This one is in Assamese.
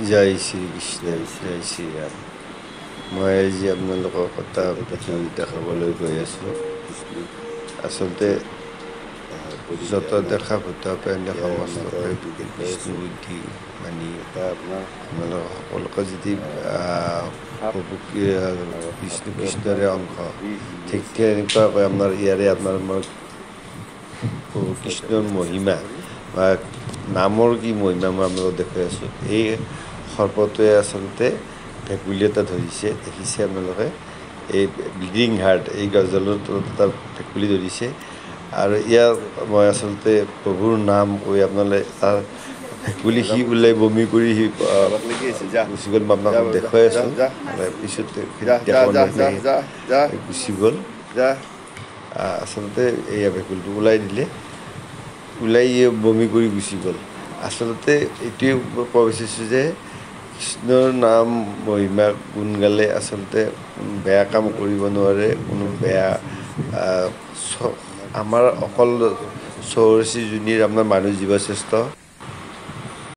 জয় শ্ৰীকৃষ্ণ জয় শ্ৰীৰাম। মই আজি আপোনালোকক এটা প্ৰতিযোগিতা খাবলৈ গৈ আছোঁ। আচলতে যত দেখা ভূত প্ৰেৰণে সমস্ত বিষ্ণু বুদ্ধি মানি আপোনালোক সকলোকে যদি বিষ্ণু কৃষ্ণৰে অংশ ঠিক তেনেকুৱাকৈ আপোনাৰ ইয়াৰে আপোনাৰ মই প্ৰভু কৃষ্ণৰ মহিমা বা নামৰ কি মহিমা মই আপোনালোকক দেখুৱাই আছোঁ। এই সৰ্পটোৱে আচলতে ভেকুলী এটা ধৰিছে, দেখিছে আপোনালোকে এই ব্লিডিং হাৰ্ট এই গছডালৰ তলত এটা ভেকুলী ধৰিছে। আৰু ইয়াৰ মই আচলতে প্ৰভুৰ নাম কৈ আপোনালোকে তাৰ ভেকুলী সি ওলাই বমি কৰি সি গুচি গ'ল। মই আপোনাক দেখুৱাই আছোঁ, পিছতে গুচি গ'ল। আচলতে এয়া ভেকুলীটো ওলাই দিলে, ওলাই বমি কৰি গুচি গ'ল। আচলতে এইটোৱে ক'ব বিচাৰিছোঁ যে কৃষ্ণৰ নাম মহিমা গুণ গালে আচলতে বেয়া কাম কৰিব নোৱাৰে, কোনো বেয়া আমাৰ অকল চৌৰাশী যোনীৰ আপোনাৰ মানুহ জীৱ শ্ৰেষ্ঠ